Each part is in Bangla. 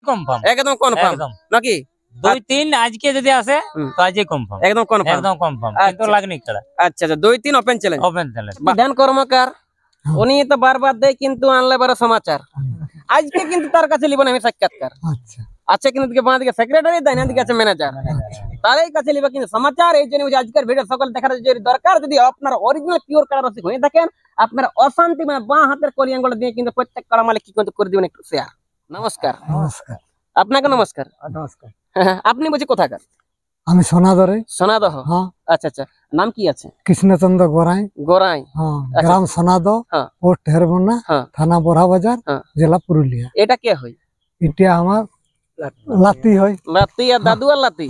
কনফার্ম একদম কনফার্ম একদম নাকি? 2-3 আজকে যদি আসে তো আজই কনফার্ম একদম কনফার্ম একদম কনফার্ম কিন্তু আচ্ছা। লাগনি খেলা আচ্ছা আচ্ছা 2-3 ওপেন চ্যালেঞ্জ। ওপেন চ্যালেঞ্জ বিধান কর্মকার উনি তো বারবার দেয় কিন্তু আনলে বারে সমাচার। আজকে কিন্তু তার কাছে লিব না আমি সাক্ষাৎকার। আচ্ছা আচ্ছা কিন্তু দিকে বাঁ দিকে সেক্রেটারি দেয় না দিকে আছে ম্যানেজার, তারই কাছে লিবা কিন্তু সমাচার। এই জন্য আজকের ভিডিও সকল দেখার যদি দরকার, যদি আপনার অরিজিনাল পিওর কাড়া রসিক হয়ে থাকেন, আপনার অশান্তি মানে বাঁ হাতের কলি আঙ্গুল দিয়ে কিন্তু প্রত্যেক কাড়া মালিক কি কিন্তু করে দিবেন একটু শেয়ার। নমস্কার। নমস্কার আপনাকে নমস্কার। নমস্কার আপনি বলছি কোথাকার? আমি সোনাদরে সোনাদহ। হ্যাঁ আচ্ছা আচ্ছা, নাম কি আছে? কৃষ্ণচন্দ্র গোরাই গোরাই। হ্যাঁ গ্রাম সোনাদ হ্যাঁ। পোস্ট হেরবনা হ্যাঁ। থানা বড়া বাজার হ্যাঁ। জেলা পুরুলিয়া। এটা কে হয়? এটা আমার লাতি হয়। লাতি আর দাদু আর লাতি।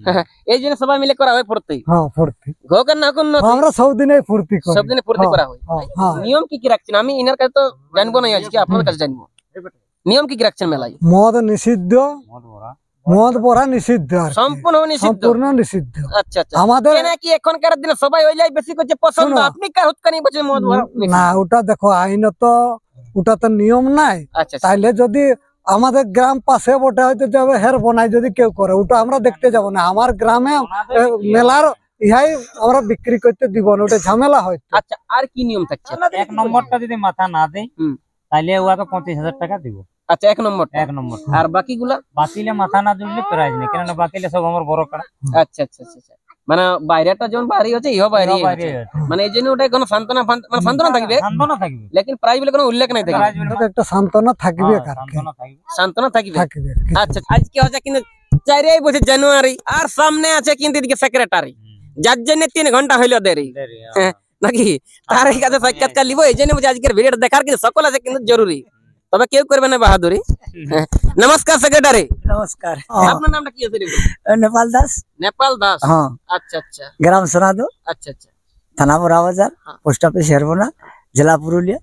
হ্যাঁ এই জন্য সবাই মিলে করা হয় ফুর্তি। হ্যাঁ ফুর্তি ঘোকের না কোন আমরা সবদিনে ফুর্তি করি। সব দিনে ফুর্তি করা হয়। হ্যাঁ নিয়ম কি কি রাখছেন? আমি ইনার কাছে তো জানবো না, আজকে আপনার কাছে জানবো নিয়ম কি কি রাখছেন মেলায়। মদ নিষিদ্ধ, মদ পড়া নিষিদ্ধ আর কি। সম্পূর্ণ নিষিদ্ধ। সম্পূর্ণ নিষিদ্ধ। আচ্ছা আচ্ছা, আমাদের কেন কি এখনকার দিনে সবাই ওইলাই বেশি করছে পছন্দ, শোনো। আপনি কার হুৎকানি বলছেন মদ ভরা নিষিদ্ধ? না ওটা দেখো আইনত ওটা তো নিয়ম নাই। আচ্ছা আচ্ছা তাইলে যদি আমাদের গ্রাম পাশে বটে হয়তো যাবে হের বনাই যদি কেউ করে ওটা আমরা দেখতে যাব না। আমার গ্রামে মেলার ইহাই আমরা বিক্রি করতে দিব না, ওটা ঝামেলা হয়। আচ্ছা, আর কি নিয়ম থাকছে? এক নম্বরটা যদি মাথা না দেয় তাহলে ওকে 25,000 টাকা দিব। আচ্ছা, এক নম্বর। এক নম্বর। আর বাকিগুলা? বাকিলে মাথা না জুড়লে প্রাইজ নেই, কেননা বাকিলে সব আমার বড় কাড়া। আচ্ছা আচ্ছা আচ্ছা, মানে বাইরেটা যেমন বাড়ি হচ্ছে ইহো বাইরে বাইরে মানে এই জন্য ওটা কোনো সান্ত্বনা মানে সান্ত্বনা থাকবে, সান্ত্বনা থাকবে, লেকিন প্রাইজ বলে কোনো উল্লেখ নাই থাকবে। প্রাইজ বলে ওটা একটা সান্ত্বনা থাকবে সান্ত্বনা থাকবে। সান্ত্বনা থাকবে। থাকবে। আচ্ছা, আজকে হচ্ছে কিন্তু 4 বছর জানুয়ারি, আর সামনে আছে কিন্তু এদিকে সেক্রেটারি, যার জন্য 3 ঘন্টা হইলো দেরি নাকি? তার কাছে সাক্ষাৎকার লিব, এই জন্য বলছি আজকের ভিডিওটা দেখার কিন্তু সকল আছে কিন্তু জরুরি, তবে কেউ করবে না বাহাদুরি। নমস্কার সেক্রেটারি। নমস্কার। আপনার নামটা কি আছে? নেপাল দাস। নেপাল দাস। হ্যাঁ। আচ্ছা আচ্ছা গ্রাম সোনাদো, আচ্ছা আচ্ছা, থানা বড়া বাজার, পোস্ট অফিস হেরবনা, জেলা পুরুলিয়া,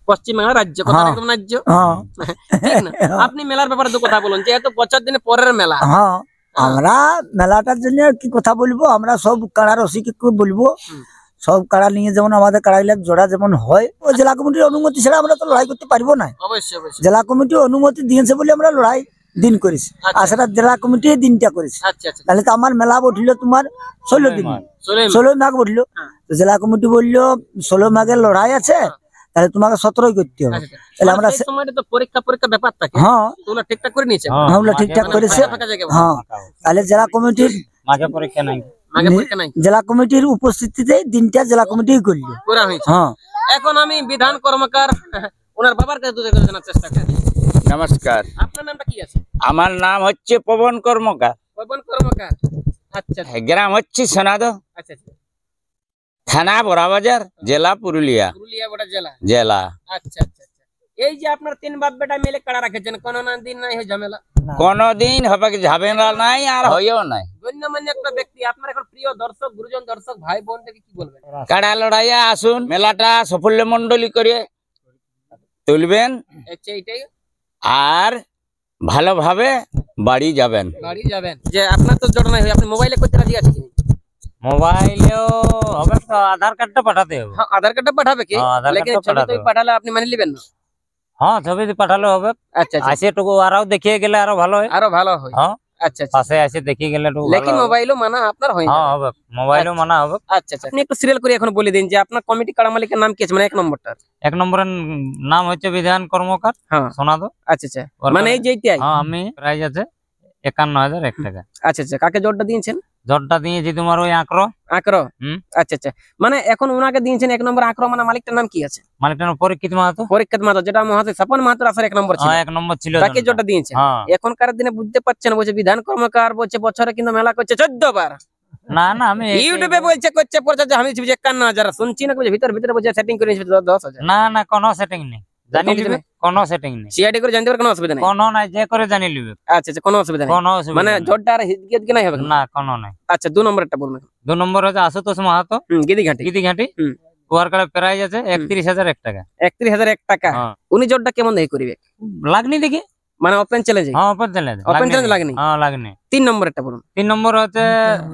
পশ্চিমবঙ্গ রাজ্য। কথা একদম রাজ্য। হ্যাঁ ঠিক না? আপনি মেলার ব্যাপারে তো কথা বলুন, যেহেতু 5 দিনের পরের মেলা। হ্যাঁ আমরা মেলাটার জন্য কি কথা বলবো, আমরা সব কাড়া রসিককে বলবো, সব কাড়া নিয়ে যেমন আমাদের কাড়াইলে জোড়া যেমন হয়, ও জেলা কমিটির অনুমতি ছাড়া আমরা তো লড়াই করতে পারবো না। অবশ্যই অবশ্যই। জেলা কমিটি অনুমতি দিয়েছে বলে আমরা লড়াই দিন করেছি, আর সেটা জেলা কমিটি দিনটা করেছে। আচ্ছা আচ্ছা, তাহলে তো আমার মেলা বঠলো তোমার 16 দিন, 16 মাঘ বঠলো। তো জেলা কমিটি বললো 16 মাঘের লড়াই আছে, তাহলে তোমাকে 17ই করতে হবে। তাহলে আমরা সেই সময়টা তো পরীক্ষা ব্যাপার থাকে, হ্যাঁ ওগুলো ঠিকঠাক করে নিয়েছে। ওগুলো ঠিকঠাক করেছে। ফাঁকা জায়গা হ্যাঁ তাহলে জেলা কমিটির মাঝে পরীক্ষা নাই, আগে পরীক্ষা নাই, জেলা কমিটির উপস্থিতিতে দিনটা জেলা কমিটি করলো করা হয়েছে। হ্যাঁ। এখন আমি বিধান কর্মকার ওনার বাবার কাছে দুটো করে জানার চেষ্টা করি। নমস্কার, আপনার নামটা কি আছে? আমার নাম হচ্ছে পবন কর্মকার, পবন কর্মকার। আচ্ছা আচ্ছা গ্রাম হচ্ছে সোনাদো, আচ্ছা আচ্ছা, থানা বড়াবাজার, জেলা পুরুলিয়া পুরুলিয়া বড় জেলা। জেলা। আচ্ছা আচ্ছা আচ্ছা, এই যে আপনার 3 বাপ বেটা মিলে কাড়া রাখেছেন, কোনো না দিন নাই হয় ঝামেলা? কোনদিন হবে ঝামেলা নাই, আর হইও নাই। গণ্যমান্য একটা ব্যক্তি, আপনার এখন প্রিয় দর্শক, গুরুজন দর্শক ভাই বোন থেকে কি বলবেন? কাড়া লড়াইয়া আসুন, মেলাটা সাফল্য মন্ডলী করে তুলবেন, আচ্ছা, এইটাই আর ভালোভাবে বাড়ি যাবেন। বাড়ি যাবেন। যে আপনার তো জড় নাই হয়, আপনি মোবাইলে করতে রাজি আছে কি? মোবাইলেও হবে তো আধার কার্ডটা পাঠাতে হবে। হ্যাঁ, আধার কার্ডটা পাঠাবে কি? হ্যাঁ, আধার লেকিন কার্ডটা ছবি পাঠাতে তো হবে। পাঠালে আপনি মানে নেবেন না? হ্যাঁ ছবি পাঠালে হবে। আচ্ছা আচ্ছা, আসেটুকু আরও দেখিয়ে গেলে আরো ভালো হয়। আরো ভালো হয়। হ্যাঁ আচ্ছা আচ্ছা, পাশে আসে দেখিয়ে গেলে একটু ভালো লেকিন হবে। মোবাইলও মানা আপনার হয় না? হ্যাঁ হবে, মোবাইলও মানা হবে। আচ্ছা আচ্ছা, আপনি একটু সিরিয়াল করে এখন বলে দিন যে আপনার কমিটি কাড়া মালিকের নাম কি আছে, মানে 1 নম্বরটা? 1 নম্বরের নাম হচ্ছে বিধান কর্মকার হ্যাঁ। সোনাদো। আচ্ছা আচ্ছা, মানে এই যেইটাই? হ্যাঁ, আমি প্রাইজ আছে 51,001 টাকা। আচ্ছা আচ্ছা, কাকে জোরটা দিয়েছেন? জটটা দিয়েছি তোমার ওই আঁকড়ো। আঁকড়ো। হুম। আচ্ছা আচ্ছা, মানে এখন ওনাকে দিয়েছেন 1 নম্বর আঁকড়ো, মানে মালিকটার নাম কি আছে? মালিকটার পরীক্ষিত মাহাতো। পরীক্ষাত মাত্র, যেটা মহাশয় স্বপন মাত্র আসার 1 নম্বর ছিল, 1 নম্বর ছিল। তাকে জোরটা দিয়েছেন। হ্যাঁ। এখনকার দিনে বুঝতে পারছেন, বলছে বিধান কর্মকার, বলছে বছরে কিন্তু মেলা করছে 14 বার। না না আমি ইউটিউবে বলছে করছে পড়ছে যে আমি 51,000 শুনছি না, বলছে ভিতরে বলছে সেটিং করে নিয়েছে 10,000। না না কোনো সেটিং নেই, জানি লিবে, কোনো সেটিং নেই। সিআইডি করে জানতে পারে, কোনো অসুবিধা নেই। কোনো নাই, যে করে জানি লিবে। আচ্ছা আচ্ছা, কোনো অসুবিধা নেই, কোনো অসুবিধা মানে নেই। জোরটা আর হিদগিত কি নাই হবে? না কোনো নাই। আচ্ছা, 2 নম্বরটা বলুন। 2 নম্বর হচ্ছে আশুতোষ মাহাতো, গিদি ঘাটি। গীতি ঘাটি। হুম। ওয়ার কার্ডে প্রাইজ আছে 31,001 টাকা। 31,001 টাকা। হ্যাঁ। উনি জোরটা কেমন দেখে করিবে, লাগনি দেখি? মানে ওপেন চ্যালেঞ্জ? হ্যাঁ ওপেন চ্যালেঞ্জ। ওপেন চ্যালেঞ্জ লাগনি। হ্যাঁ লাগনি। 3 নম্বরটা বলুন। 3 নম্বর হচ্ছে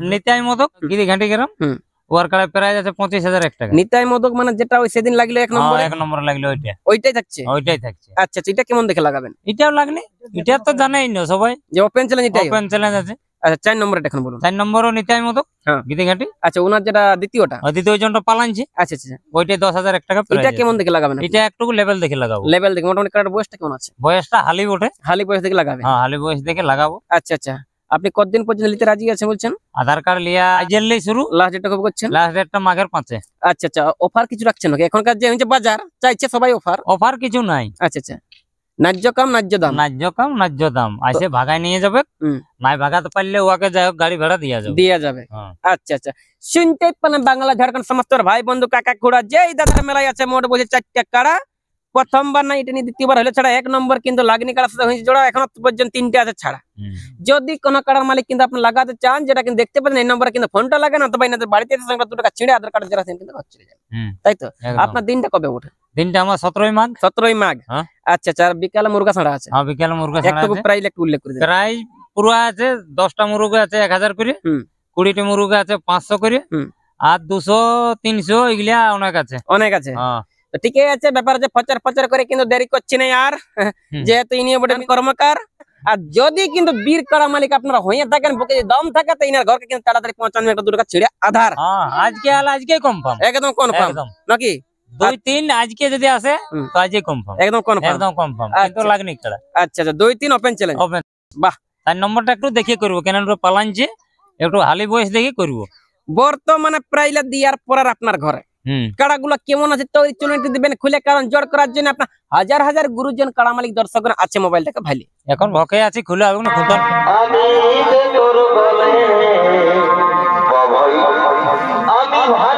নিতাই মদক, গীতি ঘাটি গ্রাম। হুম। ওর কাড়া প্রাইস আছে 25,000 টাকা। নিতাই মোদক মানে যেটা ওই সেদিন লাগলো 1 নম্বরে, 1 নম্বর লাগলো ওইটা, ওইটাই থাকছে। ওইটাই থাকছে। আচ্ছা আচ্ছা, এটা কেমন দেখে লাগাবেন? এটাও লাগলে, এটা তো জানেই না সবাই যে ওপেন চ্যালেঞ্জ এটাই। ওপেন চ্যালেঞ্জ আছে। আচ্ছা 4 নম্বরটা এখন বলুন। 4 নম্বরও নিতাই মতক হ্যাঁ। গিদিঘাটি। আচ্ছা ওনার যেটা দ্বিতীয়টা, আর দ্বিতীয় জনটা পালানছে, আচ্ছা আচ্ছা, ওইটাই 10,000 টাকা এটা প্রাইস। কেমন দেখে লাগাবেন? এটা একটু লেভেল দেখে লাগাবো, লেভেল দেখে। মোটামুটি কাটার বয়সটা কেমন আছে? বয়সটা হালি ওঠে, হালি বয়স দেখে লাগাবেন। হ্যাঁ হালি বয়স দেখে লাগাবো। আচ্ছা আচ্ছা, আপনি কতদিন পর্যন্ত নিতে রাজি আছে বলছেন? আধার কার্ড লিয়া আজেরলেই শুরু, লাস্ট ডেটটা কবে করছেন? লাস্ট ডেটটা মাঘের 5-এ। আচ্ছা আচ্ছা, অফার কিছু রাখছেন নাকি? এখনকার যে হচ্ছে বাজার চাইছে সবাই অফার। অফার কিছু নাই, আচ্ছা আচ্ছা, ন্যায্য কাম ন্যায্য দাম। ন্যায্য কাম ন্যায্য দাম। আইসে ভাগায় নিয়ে যাবে, হুম। নাই ভাগাতে পারলে ওকে যাই হোক গাড়ি ভাড়া দিয়া যাবে। দেয়া যাবে। হ্যাঁ। আচ্ছা আচ্ছা, শুনতে পেলেন বাংলা ঝাড়খণ্ড সমস্ত ভাই বন্ধু কাকা খুড়া, যেই দাদার মেলায় আছে মোট বলছে 4টা কাড়া। প্রথমবার না এটা নিয়ে দ্বিতীয়বার হলে ছাড়া 1 নম্বর কিন্তু লাগনি কাড়ার সাথে হয়েছে জোড়া, এখনো পর্যন্ত 3টে আছে ছাড়া। হুম। যদি কোনো কাড়ার মালিক কিন্তু আপনি লাগাতে চান, যেটা কিন্তু দেখতে পাচ্ছেন এই নম্বরে কিন্তু ফোনটা লাগান, অথবা এনাদের বাড়িতে এসে সঙ্গে 2 টাকা ছিঁড়ে আধার কার্ড জেরা কিন্তু চলে যাবে। হুম। তাই তো? একদম। আপনার দিনটা কবে ওঠে? দিনটা আমার 17ই মাঘ। 17ই মাঘ। হ্যাঁ। আচ্ছা আচ্ছা, আর বিকালে মুরগা ছাড়া আছে? হ্যাঁ বিকেল মুরগা ছাড়া একটু আছে। প্রাইস একটু উল্লেখ করে দিন। প্রায় পুরো আছে 10টা মুরগা আছে 1000 করে, হুম। 20টি মুরগা আছে 500 করে, হুম। আর 200 300 এগুলা অনেক আছে। অনেক আছে। হ্যাঁ। তো ঠিক আছে, ব্যাপার আছে প্রচার প্রচার করে কিন্তু দেরি করছি না আর, যেহেতু ইনিও বটে কর্মকার। আর যদি কিন্তু বীর কাড়া মালিক আপনারা হয়ে থাকেন, বুকে যদি দম থাকে, তো ইনার ঘরকে কিন্তু তাড়াতাড়ি 95 একটা 2 টাকা ছিঁড়ে আধার হ্যাঁ আজকে আল আজকে কনফার্ম, একদম কনফার্ম একদম নাকি? 2-3 আজকে যদি আসে হুম। তো আজকে কনফার্ম, একদম কনফার্ম। একদম কনফার্ম। কিন্তু আচ্ছা। লাগনি কাড়া। আচ্ছা আচ্ছা, 2-3 ওপেন চ্যালেঞ্জ। ওপেন। বাহ। তার নম্বরটা একটু দেখে করবো, কেন পালানছে একটু হালি বয়স দেখে করবো। বর্তমানে প্রাইলা দিয়ার পর আর আপনার ঘরে হুম। কাড়াগুলো কেমন আছে তো চলুন একটু দিবেন খুলে, কারণ জোর করার জন্য আপনার হাজার হাজার গুরুজন কাড়া মালিক দর্শক আছে মোবাইলটাকে ভালি। এখন ভকে আছে, খুলে হবে না খুঁতন। আমি যে তোর বলে আমি ভাই